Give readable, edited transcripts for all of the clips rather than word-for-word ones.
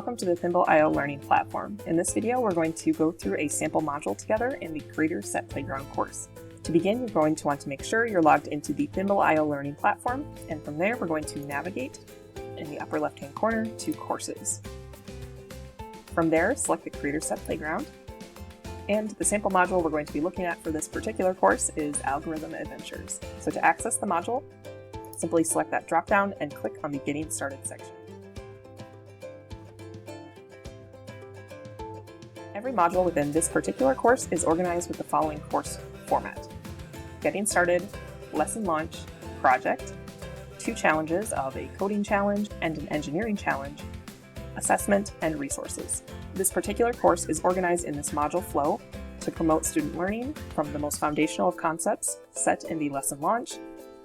Welcome to the Thimble.io Learning Platform. In this video, we're going to go through a sample module together in the Creator Set Playground course. To begin, you're going to want to make sure you're logged into the Thimble.io Learning Platform, and from there, we're going to navigate in the upper left-hand corner to Courses. From there, select the Creator Set Playground, and the sample module we're going to be looking at for this particular course is Algorithm Adventures. So to access the module, simply select that drop-down and click on the Getting Started section. Every module within this particular course is organized with the following course format: Getting Started, Lesson Launch, Project, 2 challenges of a coding challenge and an engineering challenge, assessment, and resources. This particular course is organized in this module flow to promote student learning from the most foundational of concepts set in the lesson launch,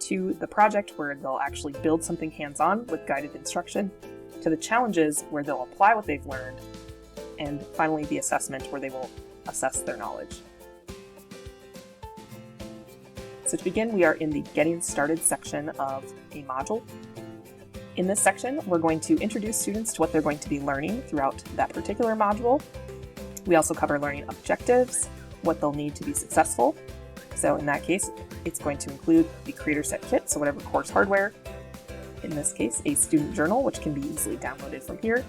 to the project where they'll actually build something hands-on with guided instruction, to the challenges where they'll apply what they've learned, and finally the assessment where they will assess their knowledge. So to begin, we are in the Getting Started section of a module. In this section, we're going to introduce students to what they're going to be learning throughout that particular module. We also cover learning objectives, what they'll need to be successful. So in that case, it's going to include the Creator Set Kit, so whatever course hardware. In this case, a student journal, which can be easily downloaded from here,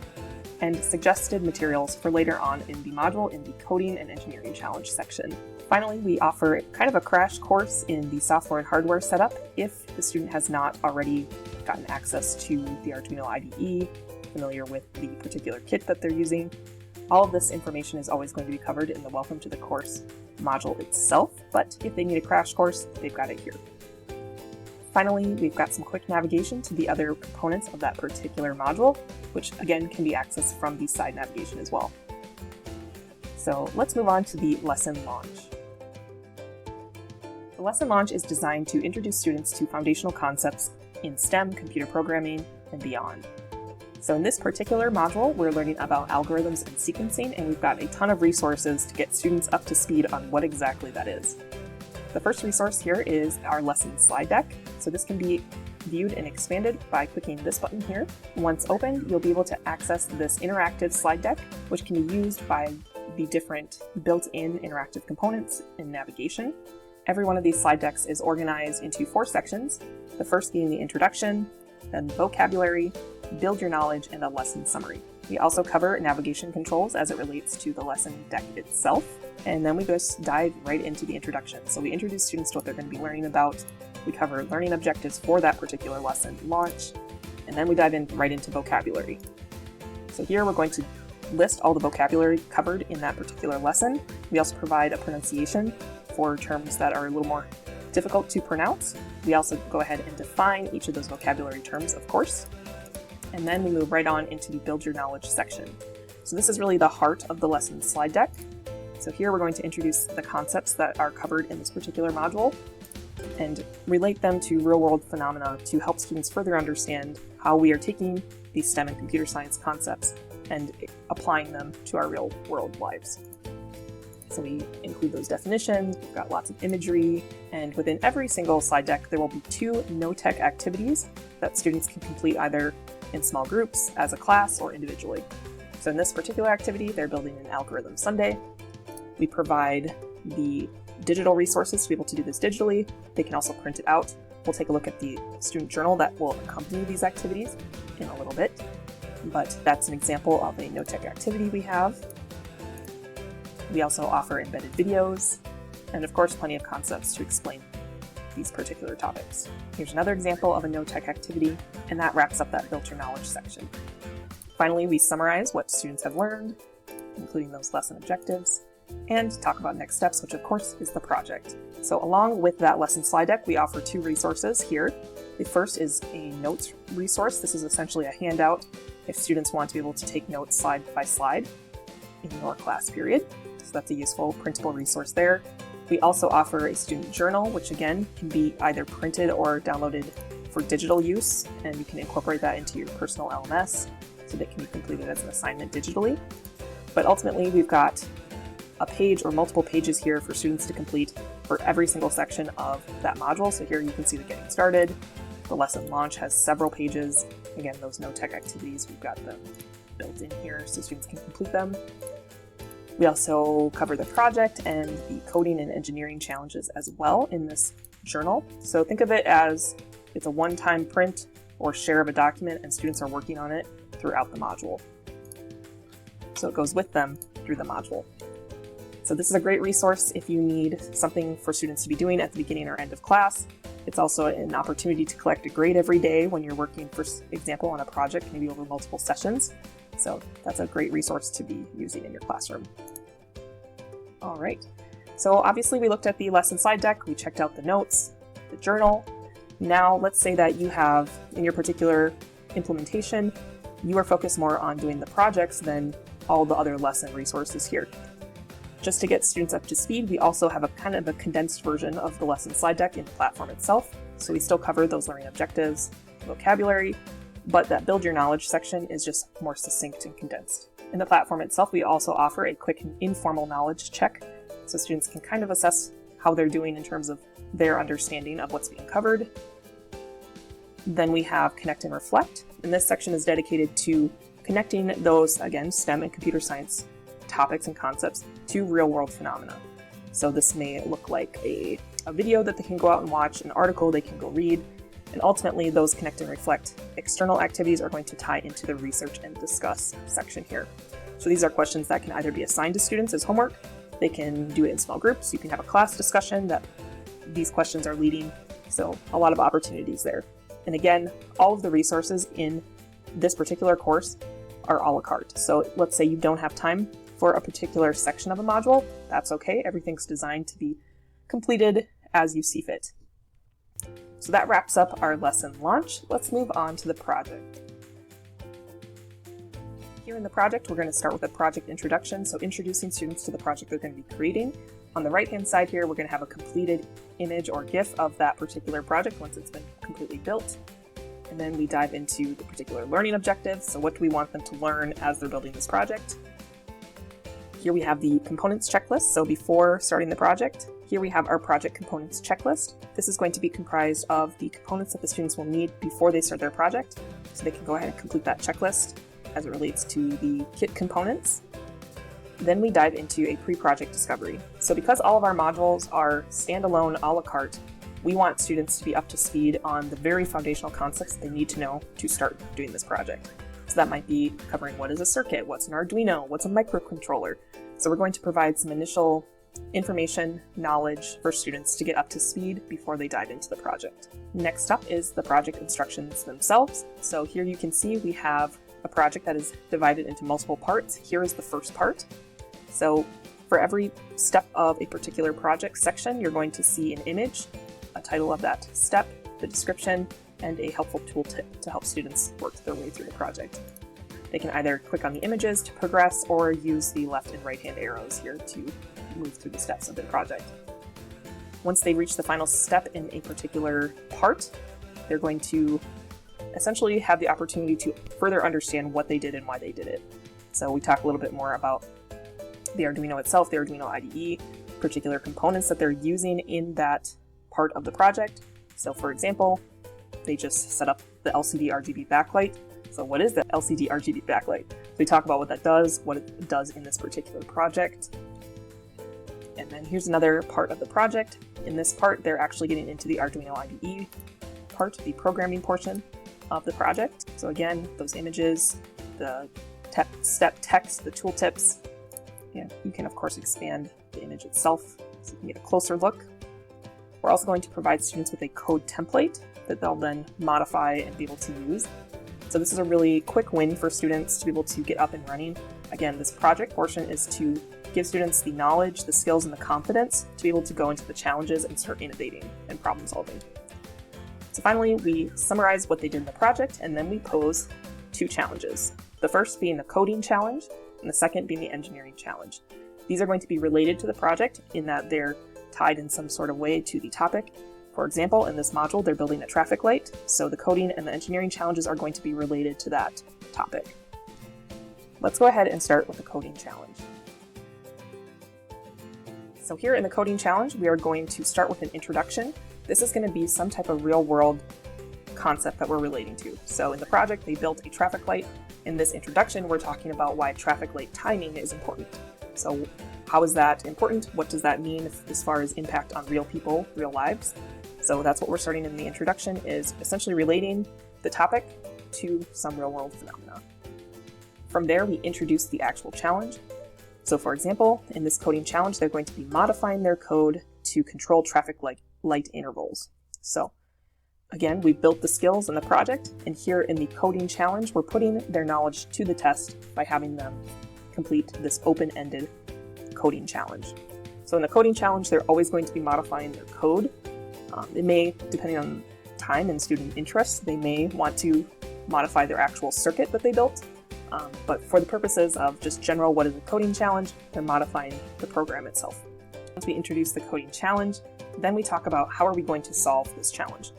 and suggested materials for later on in the module in the Coding and Engineering Challenge section. Finally, we offer kind of a crash course in the software and hardware setup if the student has not already gotten access to the Arduino IDE, familiar with the particular kit that they're using. All of this information is always going to be covered in the Welcome to the Course module itself, but if they need a crash course, they've got it here. Finally, we've got some quick navigation to the other components of that particular module, which again can be accessed from the side navigation as well. So let's move on to the lesson launch. The lesson launch is designed to introduce students to foundational concepts in STEM, computer programming, and beyond. So in this particular module, we're learning about algorithms and sequencing, and we've got a ton of resources to get students up to speed on what exactly that is. The first resource here is our lesson slide deck. So this can be viewed and expanded by clicking this button here. Once opened, you'll be able to access this interactive slide deck, which can be used by the different built-in interactive components in navigation. Every one of these slide decks is organized into 4 sections, the first being the introduction, then vocabulary, build your knowledge, and a lesson summary. We also cover navigation controls as it relates to the lesson deck itself, and then we just dive right into the introduction. So we introduce students to what they're going to be learning about, we cover learning objectives for that particular lesson launch, and then we dive right into vocabulary. So here we're going to list all the vocabulary covered in that particular lesson. We also provide a pronunciation for terms that are a little more difficult to pronounce. We also go ahead and define each of those vocabulary terms, of course. And then we move right on into the Build Your Knowledge section. So this is really the heart of the lesson slide deck. So here we're going to introduce the concepts that are covered in this particular module and relate them to real-world phenomena to help students further understand how we are taking these STEM and computer science concepts and applying them to our real-world lives. So we include those definitions, we've got lots of imagery, and within every single slide deck there will be 2 no-tech activities that students can complete either in small groups, as a class, or individually. So in this particular activity, they're building an algorithm sundae. We provide the digital resources to be able to do this digitally. They can also print it out. We'll take a look at the student journal that will accompany these activities in a little bit, but that's an example of a no-tech activity we have. We also offer embedded videos, and of course plenty of concepts to explain these particular topics. Here's another example of a no-tech activity, and that wraps up that Build Your Knowledge section. Finally, we summarize what students have learned, including those lesson objectives, and talk about next steps, which of course is the project. So along with that lesson slide deck, we offer 2 resources here. The first is a notes resource. This is essentially a handout if students want to be able to take notes slide by slide in your class period. So that's a useful printable resource there. We also offer a student journal, which again can be either printed or downloaded for digital use, and you can incorporate that into your personal LMS so that it can be completed as an assignment digitally. But ultimately, we've got a page or multiple pages here for students to complete for every single section of that module. So here you can see the Getting Started. The lesson launch has several pages. Again, those no-tech activities, we've got them built in here so students can complete them. We also cover the project and the coding and engineering challenges as well in this journal. So think of it as it's a one-time print or share of a document, and students are working on it throughout the module. So it goes with them through the module. So this is a great resource if you need something for students to be doing at the beginning or end of class. It's also an opportunity to collect a grade every day when you're working, for example, on a project, maybe over multiple sessions. So that's a great resource to be using in your classroom. All right, so obviously we looked at the lesson slide deck, we checked out the notes, the journal. Now let's say that you have, in your particular implementation, you are focused more on doing the projects than all the other lesson resources here. Just to get students up to speed, we also have a kind of a condensed version of the lesson slide deck in the platform itself. So we still cover those learning objectives, vocabulary, but that build your knowledge section is just more succinct and condensed. In the platform itself, we also offer a quick and informal knowledge check, so students can kind of assess how they're doing in terms of their understanding of what's being covered. Then we have Connect and Reflect, and this section is dedicated to connecting those, again, STEM and computer science topics and concepts to real-world phenomena. So this may look like a video that they can go out and watch, an article they can go read, and ultimately those Connect and Reflect external activities are going to tie into the Research and Discuss section here. So these are questions that can either be assigned to students as homework, they can do it in small groups, you can have a class discussion that these questions are leading, so a lot of opportunities there. And again, all of the resources in this particular course are a la carte. So let's say you don't have time for a particular section of a module, that's okay. Everything's designed to be completed as you see fit. So that wraps up our lesson launch. Let's move on to the project. Here in the project, we're going to start with a project introduction, so introducing students to the project they're going to be creating. On the right-hand side here, we're going to have a completed image or GIF of that particular project once it's been completely built. And then we dive into the particular learning objectives, so what do we want them to learn as they're building this project. Here we have the components checklist, so before starting the project, here we have our project components checklist. This is going to be comprised of the components that the students will need before they start their project, so they can go ahead and complete that checklist as it relates to the kit components. Then we dive into a pre-project discovery. So because all of our modules are standalone a la carte, we want students to be up to speed on the very foundational concepts they need to know to start doing this project. So that might be covering what is a circuit, what's an Arduino, what's a microcontroller. So we're going to provide some initial information, knowledge for students to get up to speed before they dive into the project. Next up is the project instructions themselves. So here you can see we have a project that is divided into multiple parts. Here is the first part. So for every step of a particular project section, you're going to see an image, a title of that step, the description, and a helpful tooltip to help students work their way through the project. They can either click on the images to progress or use the left and right hand arrows here to move through the steps of their project. Once they reach the final step in a particular part, they're going to essentially have the opportunity to further understand what they did and why they did it. So we talk a little bit more about the Arduino itself, the Arduino IDE, particular components that they're using in that part of the project. So for example, they just set up the LCD RGB backlight. So what is the LCD RGB backlight? We talk about what that does, what it does in this particular project. And then here's another part of the project. In this part, they're actually getting into the Arduino IDE part, the programming portion of the project. So again, those images, the step text, the tooltips, and you can of course expand the image itself so you can get a closer look. We're also going to provide students with a code template that they'll then modify and be able to use. So this is a really quick win for students to be able to get up and running. Again, this project portion is to give students the knowledge, the skills, and the confidence to be able to go into the challenges and start innovating and problem solving. So finally, we summarize what they did in the project, and then we pose two challenges. The first being the coding challenge, and the second being the engineering challenge. These are going to be related to the project in that they're tied in some sort of way to the topic. For example, in this module, they're building a traffic light, so the coding and the engineering challenges are going to be related to that topic. Let's go ahead and start with the coding challenge. So here in the coding challenge, we are going to start with an introduction. This is going to be some type of real-world concept that we're relating to. So in the project, they built a traffic light. In this introduction, we're talking about why traffic light timing is important. So how is that important? What does that mean as far as impact on real people, real lives? So that's what we're starting in the introduction, is essentially relating the topic to some real world phenomena. From there, we introduce the actual challenge. So for example, in this coding challenge, they're going to be modifying their code to control traffic light intervals. So again, we built the skills in the project, and here in the coding challenge, we're putting their knowledge to the test by having them complete this open-ended coding challenge. So in the coding challenge, they're always going to be modifying their code. It may, depending on time and student interest, they may want to modify their actual circuit that they built. But for the purposes of just general what is a coding challenge, they're modifying the program itself. Once we introduce the coding challenge, then we talk about how are we going to solve this challenge.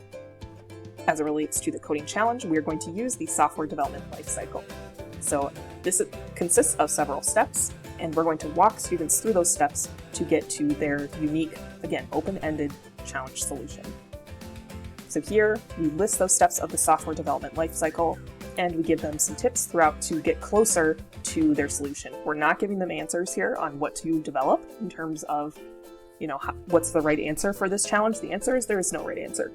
As it relates to the coding challenge, we are going to use the software development lifecycle. So this consists of several steps, and we're going to walk students through those steps to get to their unique, again, open-ended challenge solution. So here, we list those steps of the software development lifecycle, and we give them some tips throughout to get closer to their solution. We're not giving them answers here on what to develop in terms of, what's the right answer for this challenge. The answer is there is no right answer.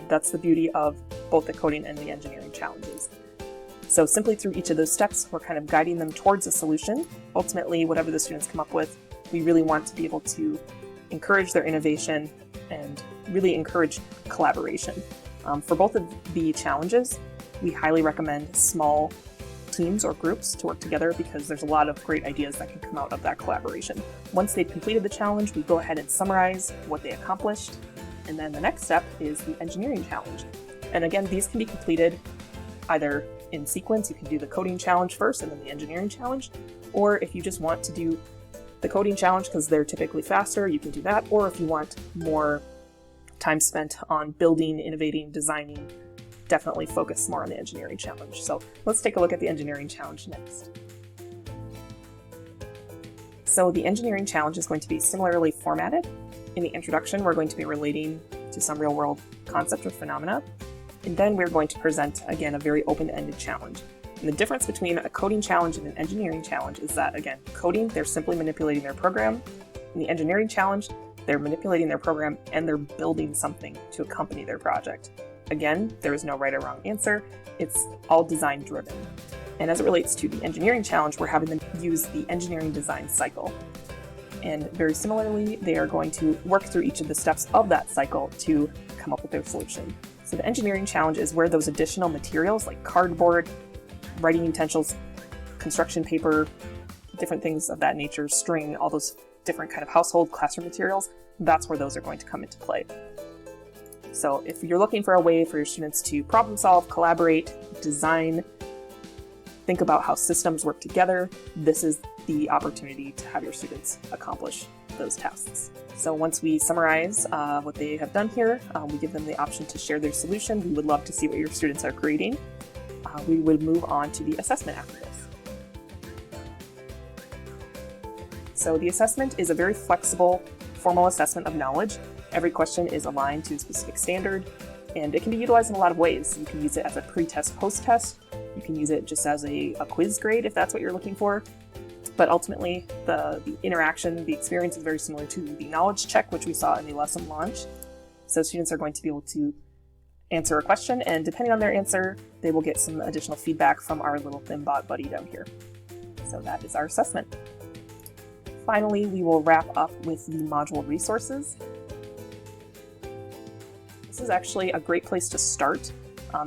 That's the beauty of both the coding and the engineering challenges. So simply through each of those steps, we're kind of guiding them towards a solution. Ultimately, whatever the students come up with, we really want to be able to encourage their innovation and really encourage collaboration. For both of the challenges, we highly recommend small teams or groups to work together because there's a lot of great ideas that can come out of that collaboration. Once they've completed the challenge, we go ahead and summarize what they accomplished. And then the next step is the engineering challenge. And again, these can be completed either in sequence. You can do the coding challenge first and then the engineering challenge. Or if you just want to do the coding challenge because they're typically faster, you can do that. Or if you want more time spent on building, innovating, designing, definitely focus more on the engineering challenge. So let's take a look at the engineering challenge next. So the engineering challenge is going to be similarly formatted. In the introduction, we're going to be relating to some real-world concept or phenomena, and then we're going to present, again, a very open-ended challenge. And the difference between a coding challenge and an engineering challenge is that, again, coding, they're simply manipulating their program. In the engineering challenge, they're manipulating their program and they're building something to accompany their project. Again, there is no right or wrong answer. It's all design-driven. And as it relates to the engineering challenge, we're having them use the engineering design cycle. And very similarly, they are going to work through each of the steps of that cycle to come up with their solution. So the engineering challenge is where those additional materials like cardboard, writing utensils, construction paper, different things of that nature, string, all those different kind of household classroom materials, that's where those are going to come into play. So if you're looking for a way for your students to problem solve, collaborate, design, think about how systems work together, this is the opportunity to have your students accomplish those tasks. So once we summarize what they have done here, we give them the option to share their solution. We would love to see what your students are creating. We would move on to the assessment after this. So the assessment is a very flexible, formal assessment of knowledge. Every question is aligned to a specific standard, and it can be utilized in a lot of ways. You can use it as a pre-test, post-test. You can use it just as a quiz grade if that's what you're looking for. But ultimately, the interaction, the experience is very similar to the knowledge check, which we saw in the lesson launch. So students are going to be able to answer a question, and depending on their answer, they will get some additional feedback from our little ThimBot buddy down here. So that is our assessment. Finally, we will wrap up with the module resources. This is actually a great place to start,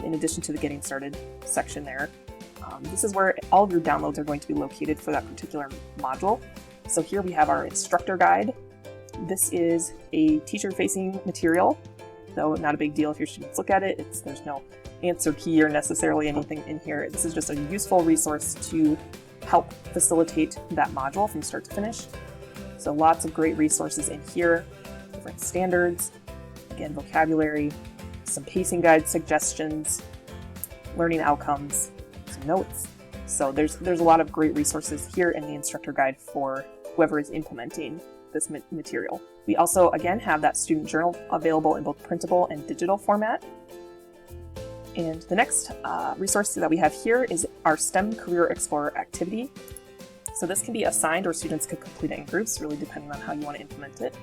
in addition to the Getting Started section there. This is where all of your downloads are going to be located for that particular module. So here we have our instructor guide. This is a teacher-facing material, though not a big deal if your students look at it. There's no answer key or necessarily anything in here. This is just a useful resource to help facilitate that module from start to finish. So lots of great resources in here, different standards, again, vocabulary, some pacing guide suggestions, learning outcomes, some notes. So there's a lot of great resources here in the instructor guide for whoever is implementing this material. We also, again, have that student journal available in both printable and digital format. And the next resource that we have here is our STEM Career Explorer activity. So this can be assigned or students could complete it in groups, really depending on how you want to implement it.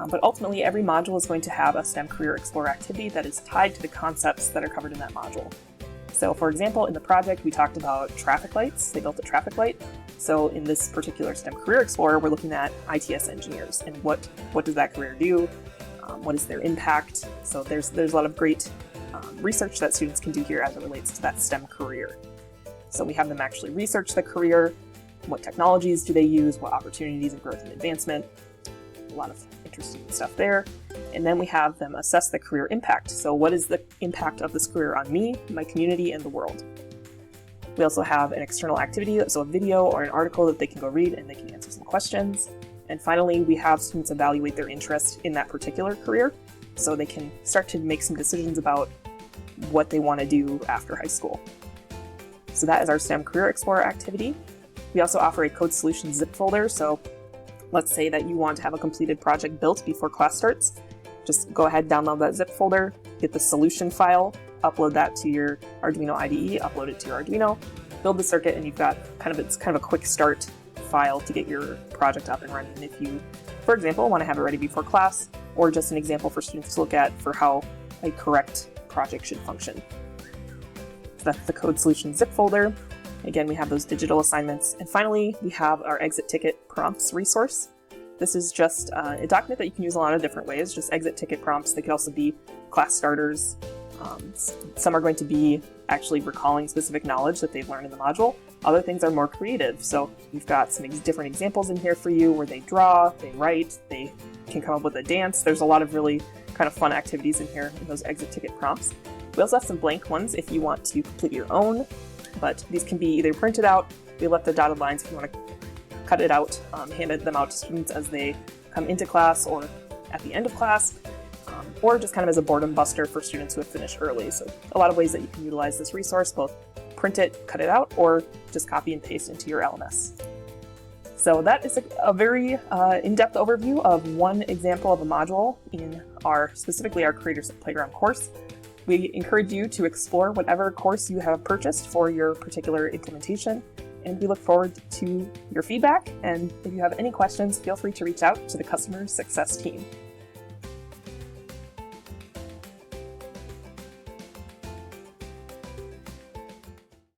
But ultimately, every module is going to have a STEM Career Explorer activity that is tied to the concepts that are covered in that module. So for example, in the project, we talked about traffic lights. They built a traffic light. So in this particular STEM Career Explorer, we're looking at ITS engineers and what does that career do? What is their impact? So there's a lot of great research that students can do here as it relates to that STEM career. So we have them actually research the career. What technologies do they use? What opportunities of growth and advancement? A lot of interesting stuff there. And then we have them assess the career impact. So what is the impact of this career on me, my community, and the world? We also have an external activity, so a video or an article that they can go read and they can answer some questions. And finally, we have students evaluate their interest in that particular career, so they can start to make some decisions about what they want to do after high school. So that is our STEM Career Explorer activity. We also offer a code solution zip folder. So let's say that you want to have a completed project built before class starts. Just go ahead, download that zip folder, get the solution file, upload that to your Arduino IDE, upload it to your Arduino, build the circuit, and you've got it's kind of a quick start file to get your project up and running. And if you, for example, want to have it ready before class, or just an example for students to look at for how a correct project should function. So that's the code solution zip folder. Again, we have those digital assignments. And finally, we have our exit ticket prompts resource. This is just a document that you can use a lot of different ways, just exit ticket prompts. They could also be class starters. Some are going to be actually recalling specific knowledge that they've learned in the module. Other things are more creative. So we've got some different examples in here for you where they draw, they write, they can come up with a dance. There's a lot of really kind of fun activities in here in those exit ticket prompts. We also have some blank ones if you want to complete your own, but these can be either printed out. We left the dotted lines if you want to cut it out, hand them out to students as they come into class or at the end of class, or just kind of as a boredom buster for students who have finished early. So a lot of ways that you can utilize this resource, both print it, cut it out, or just copy and paste into your LMS. So that is a very in-depth overview of one example of a module in specifically our Creators Playground course. We encourage you to explore whatever course you have purchased for your particular implementation, and we look forward to your feedback. And if you have any questions, feel free to reach out to the customer success team.